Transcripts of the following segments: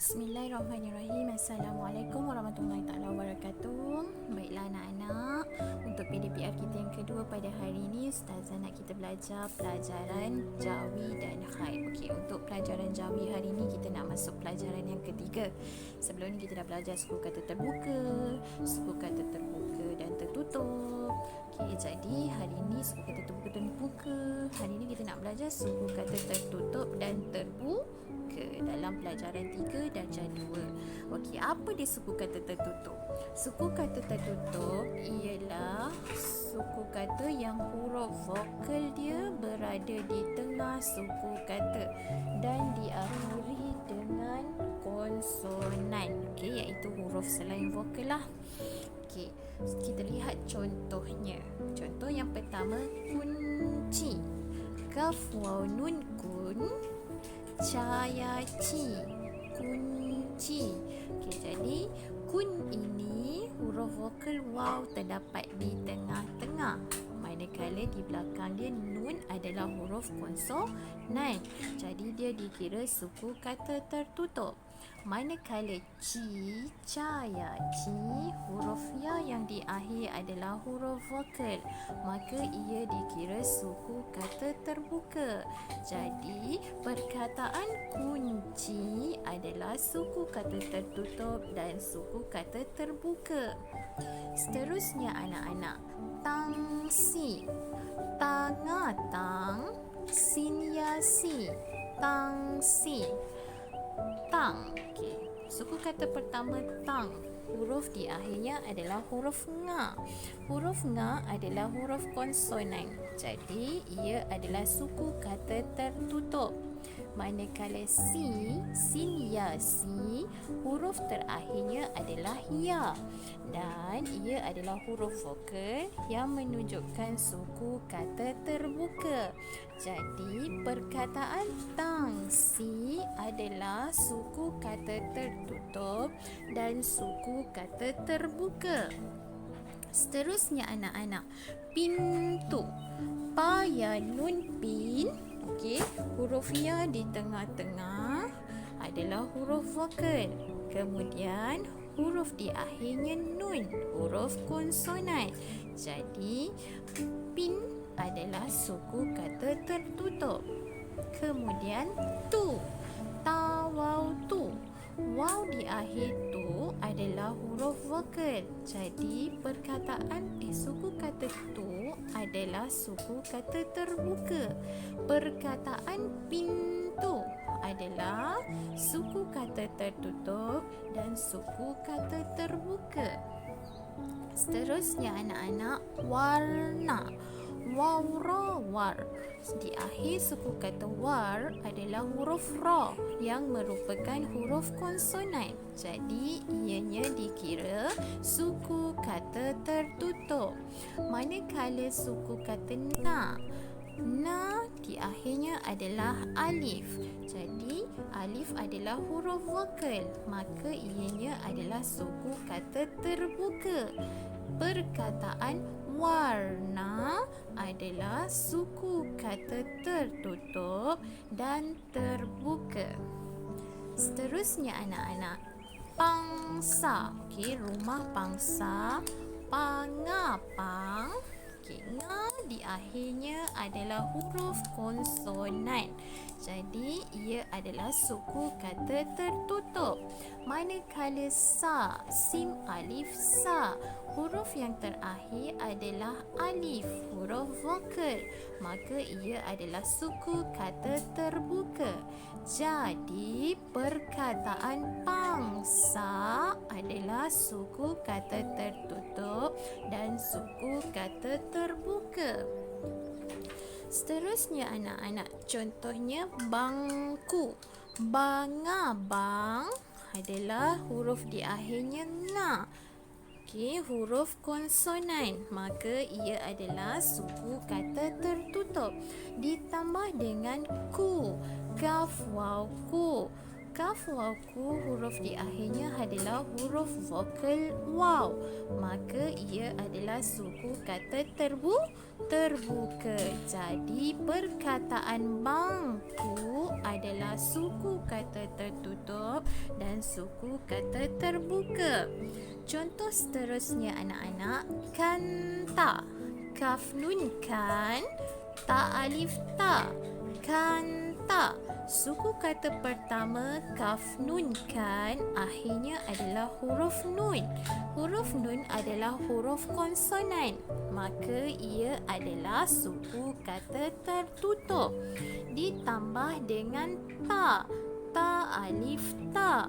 Bismillahirrahmanirrahim. Assalamualaikum warahmatullahi taala wabarakatuh. Baiklah anak-anak, untuk PDPR kita yang kedua pada hari ini, Ustazah nak kita belajar pelajaran Jawi dan Khair. Okey, untuk pelajaran Jawi hari ini kita nak masuk pelajaran yang ketiga. Sebelum ni kita dah belajar suku kata terbuka, suku kata terbuka dan tertutup. Okey, jadi hari ini suku kata terbuka. Hari ini kita nak belajar suku kata tertutup dan terbuka dalam pelajaran 3 darjah 2. Okey, apa dia suku kata tertutup? Suku kata tertutup ialah suku kata yang huruf vokal dia berada di tengah suku kata dan diakhiri dengan konsonan. Okey, iaitu huruf selain vokal lah. Okey, kita lihat contohnya. Contoh yang pertama, kunci. Kaf waw nun kun, cahaya ci, kunci. Okey, jadi kun ini huruf vokal waw terdapat di tengah-tengah, manakala di belakang dia nun adalah huruf konsonan. Jadi dia dikira suku kata tertutup. Manakala ci, cahaya ci, huruf ya yang di akhir adalah huruf vokal, maka ia dikira suku kata terbuka. Jadi perkataan kunci adalah suku kata tertutup dan suku kata terbuka. Seterusnya anak-anak, tangsi. Tangatang, sinyasi, tangsi. Tang. Okey. Suku kata pertama tang. Huruf di akhirnya adalah huruf nga. Huruf nga adalah huruf konsonan. Jadi ia adalah suku kata tertutup. Manakala si, sin ya si, huruf terakhirnya adalah ya dan ia adalah huruf vokal yang menunjukkan suku kata terbuka. Jadi perkataan tangsi adalah suku kata tertutup dan suku kata terbuka. Seterusnya anak-anak, pintu. Pa ya nun pin. Okey, huruf ya di tengah-tengah adalah huruf vokal. Kemudian huruf di akhirnya nun, huruf konsonan. Jadi pin adalah suku kata tertutup. Kemudian tu, tawau tu. Waw di akhir tu adalah huruf vokal. Jadi perkataan suku kata tu adalah suku kata terbuka. Perkataan pintu adalah suku kata tertutup dan suku kata terbuka. Seterusnya anak-anak, warna. Wawra war. Di akhir suku kata war adalah huruf ra yang merupakan huruf konsonan. Jadi ianya dikira suku kata tertutup. Manakala suku kata na, na di akhirnya adalah alif. Jadi alif adalah huruf vokal, maka ianya adalah suku kata terbuka. Perkataan warna adalah suku kata tertutup dan terbuka. Seterusnya anak-anak, pangsa. Okey, rumah pangsa, pangapang. Okey, nga di akhirnya adalah huruf konsonan. Jadi ia adalah suku kata tertutup. Manakala sa, sim alif sa, huruf yang terakhir adalah alif, huruf vokal, maka ia adalah suku kata terbuka. Jadi perkataan pangsa adalah suku kata tertutup dan suku kata terbuka. Seterusnya anak-anak, contohnya bangku. Bangabang adalah huruf di akhirnya nga. Okey, huruf konsonan, maka ia adalah suku kata tertutup. Ditambah dengan ku, kaf waw ku. Kaf Maaf wauku, huruf di akhirnya adalah huruf vokal waw. Maka ia adalah suku kata terbuka. Jadi perkataan bangku adalah suku kata tertutup dan suku kata terbuka. Contoh seterusnya anak-anak, kanta. Kaf nun kan, ta alif ta. Kanta. Suku kata pertama kaf nun kan, akhirnya adalah huruf nun. Huruf nun adalah huruf konsonan, maka ia adalah suku kata tertutup. Ditambah dengan ta, ta alif ta.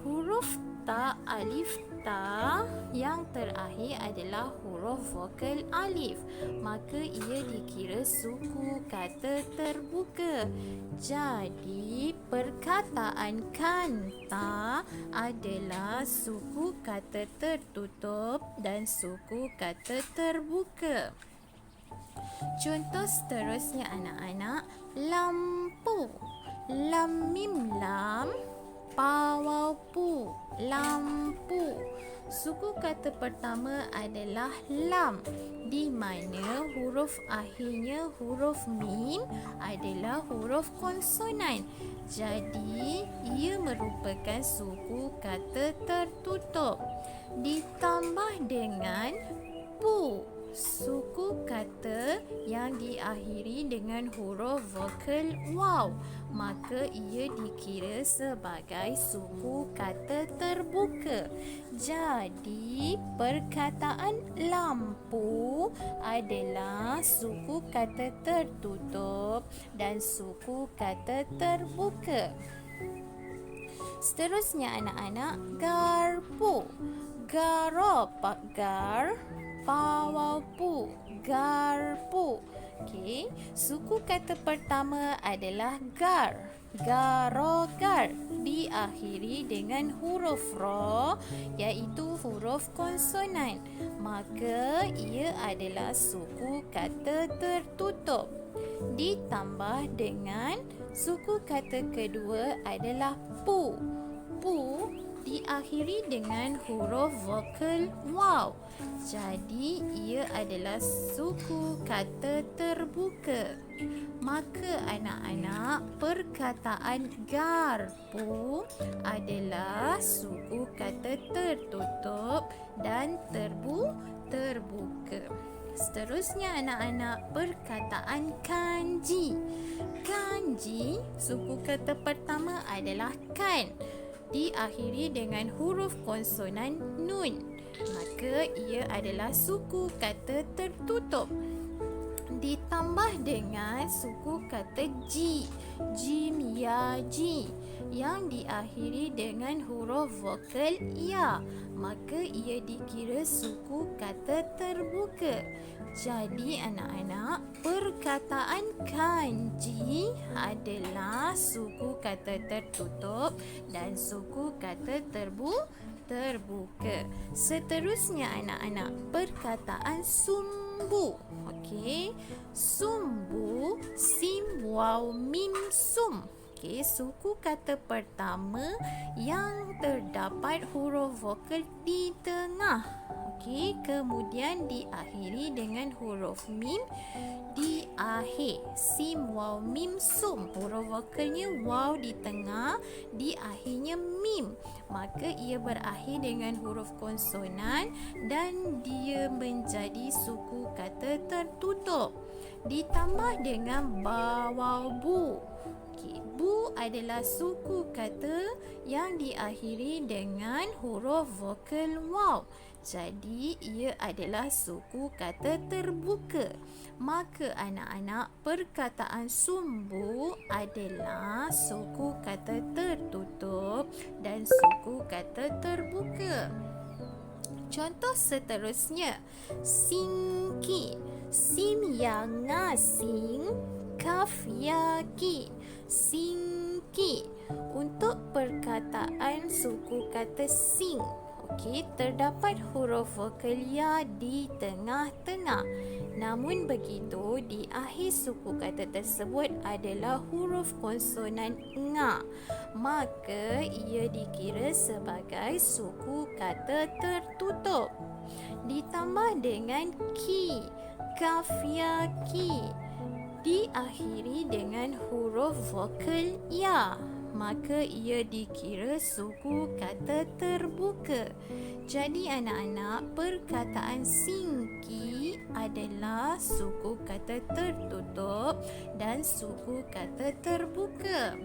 Huruf ta alif ta yang terakhir adalah huruf vokal alif, maka ia dikira suku kata terbuka. Jadi perkataan kanta adalah suku kata tertutup dan suku kata terbuka. Contoh seterusnya anak-anak, lampu. Lam mim lam, pa waw pu, lampu. Suku kata pertama adalah lam, di mana huruf akhirnya huruf mim adalah huruf konsonan. Jadi ia merupakan suku kata tertutup. Ditambah dengan pu, suku kata yang diakhiri dengan huruf vokal waw, maka ia dikira sebagai suku kata terbuka. Jadi perkataan lampu adalah suku kata tertutup dan suku kata terbuka. Seterusnya anak-anak, garpu. Garo pak gar, pa waw pu, garpu. Okey, suku kata pertama adalah gar. Garogar diakhiri dengan huruf ro, iaitu huruf konsonan, maka ia adalah suku kata tertutup. Ditambah dengan suku kata kedua adalah pu. Pu diakhiri dengan huruf vokal waw. Jadi ia adalah suku kata terbuka. Maka anak-anak, perkataan garpu adalah suku kata tertutup dan terbuka. Seterusnya anak-anak, perkataan kanji. Kanji, suku kata pertama adalah kan, diakhiri dengan huruf konsonan nun, maka ia adalah suku kata tertutup. Ditambah dengan suku kata ji, jim ya ji, yang diakhiri dengan huruf vokal ya, maka ia dikira suku kata terbuka. Jadi anak-anak, perkataan kanji adalah suku kata tertutup dan suku kata terbuka. Seterusnya anak-anak, perkataan sumbu. Okey, sumbu, sim waw mim sum. Okey, suku kata pertama yang terdapat huruf vokal di tengah. Okey, kemudian diakhiri dengan huruf mim di akhir. Sim waw mim sum. Huruf vokalnya waw di tengah, di akhirnya mim. Maka ia berakhir dengan huruf konsonan dan dia menjadi suku kata tertutup. Ditambah dengan ba waw bu. Okey, bu adalah suku kata yang diakhiri dengan huruf vokal waw. Jadi ia adalah suku kata terbuka. Maka anak-anak, perkataan sumbu adalah suku kata tertutup dan suku kata terbuka. Contoh seterusnya, singki. Sim yang ngasing, kaf yakin. Singki. Untuk perkataan suku kata sing, okey, terdapat huruf vokal ya di tengah-tengah. Namun begitu, di akhir suku kata tersebut adalah huruf konsonan nga, maka ia dikira sebagai suku kata tertutup. Ditambah dengan ki, kafia ki, diakhiri dengan huruf vokal ya, maka ia dikira suku kata terbuka. Jadi anak-anak, perkataan singki adalah suku kata tertutup dan suku kata terbuka.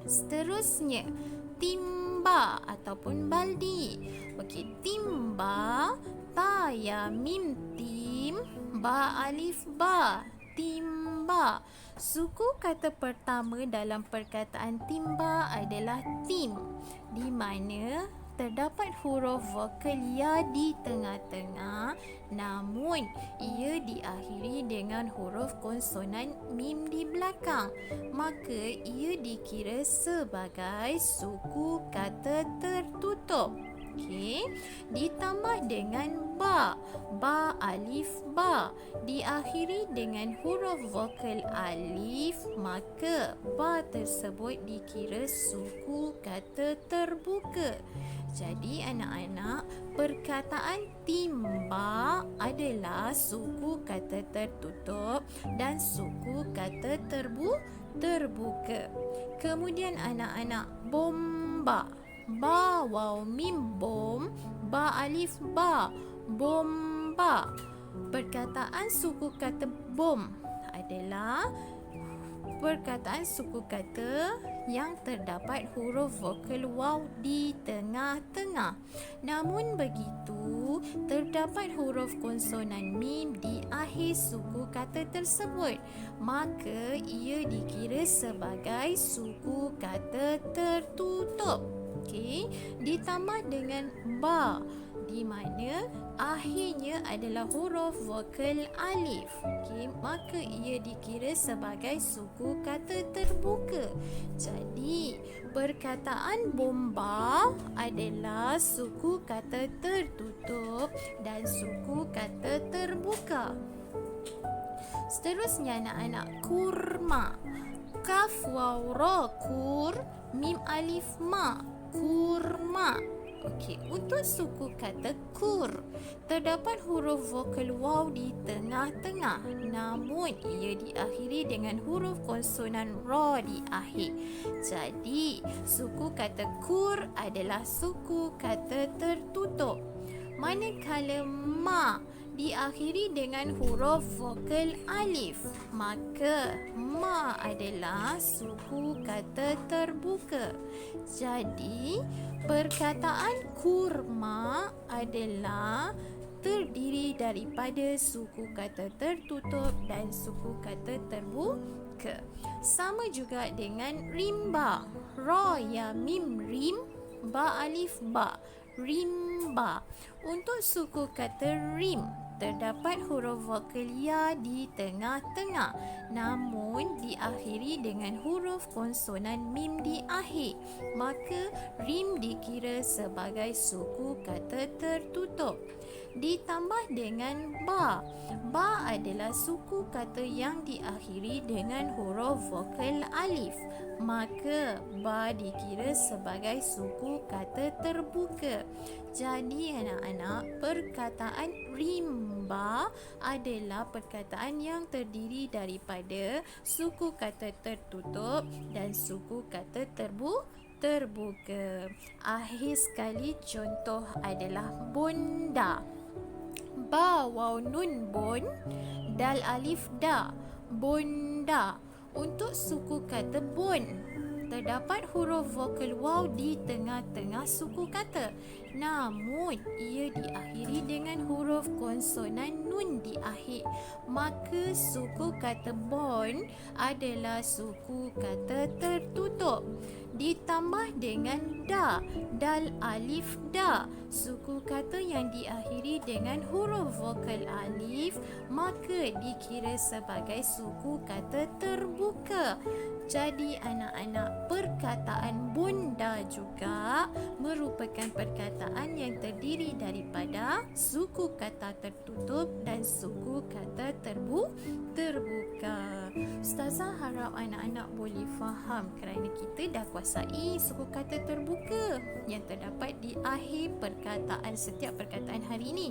Seterusnya, timba ataupun baldi. Okey, timba, ta ya mim tim, ba alif ba, timba. Suku kata pertama dalam perkataan timba adalah tim, di mana terdapat huruf vokal ya di tengah-tengah, namun ia diakhiri dengan huruf konsonan mim di belakang, maka ia dikira sebagai suku kata tertutup. Okey, ditambah dengan ba, ba alif ba, diakhiri dengan huruf vokal alif, maka ba tersebut dikira suku kata terbuka. Jadi anak-anak, perkataan timba adalah suku kata tertutup dan suku kata terbuka. Kemudian anak-anak, bomba, ba waw mim bom, ba alif ba, bomba. Perkataan suku kata bom adalah perkataan suku kata yang terdapat huruf vokal waw di tengah-tengah. Namun begitu, terdapat huruf konsonan mim di akhir suku kata tersebut, maka ia dikira sebagai suku kata tertutup. Okey, ditambah dengan ba, di mana akhirnya adalah huruf vokal alif. Okey, maka ia dikira sebagai suku kata terbuka. Jadi, perkataan bomba adalah suku kata tertutup dan suku kata terbuka. Seterusnya anak-anak, kurma. Kaf waw ra kur, mim alif ma, kurma. Okey, untuk suku kata kur, terdapat huruf vokal waw di tengah-tengah, namun ia diakhiri dengan huruf konsonan ra di akhir. Jadi, suku kata kur adalah suku kata tertutup. Manakala ma diakhiri dengan huruf vokal alif, maka ma adalah suku kata terbuka. Jadi, perkataan kurma adalah terdiri daripada suku kata tertutup dan suku kata terbuka. Sama juga dengan rimba. Ra ya mim rim, ba alif ba, rimba. Untuk suku kata rim, terdapat huruf vokal ya di tengah-tengah, namun diakhiri dengan huruf konsonan mim di akhir, maka rim dikira sebagai suku kata tertutup. Ditambah dengan ba. Ba adalah suku kata yang diakhiri dengan huruf vokal alif, maka ba dikira sebagai suku kata terbuka. Jadi anak-anak, perkataan rimba adalah perkataan yang terdiri daripada suku kata tertutup dan suku kata terbuka. Akhir sekali, contoh adalah bonda. Ba waw nun bon, dal alif da, bonda. Untuk suku kata bon, terdapat huruf vokal waw di tengah-tengah suku kata, namun ia diakhiri dengan huruf konsonan nun di akhir, maka suku kata bon adalah suku kata tertutup. ditambah dengan da, dal, alif, da. Suku kata yang diakhiri dengan huruf vokal alif maka dikira sebagai suku kata terbuka. Jadi anak-anak, perkataan bunda juga merupakan perkataan yang terdiri daripada suku kata tertutup dan suku kata terbuka. Ustazah harap anak-anak boleh faham kerana kita dah kuasai suku kata terbuka yang terdapat di akhir perkataan setiap perkataan hari ini.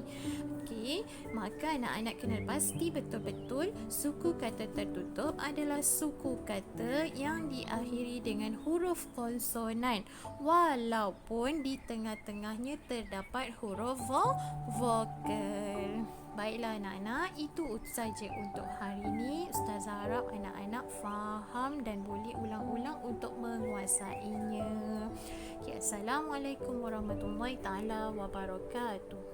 Okey, maka anak-anak kena pasti betul-betul suku kata tertutup adalah suku kata yang diakhiri dengan huruf konsonan walaupun di tengah-tengahnya terdapat huruf vokal. Baiklah anak-anak, itu saja untuk hari ini. Ustazah harap anak-anak faham dan boleh ulang-ulang untuk menguasainya. Okay, Assalamualaikum warahmatullahi taala wabarakatuh.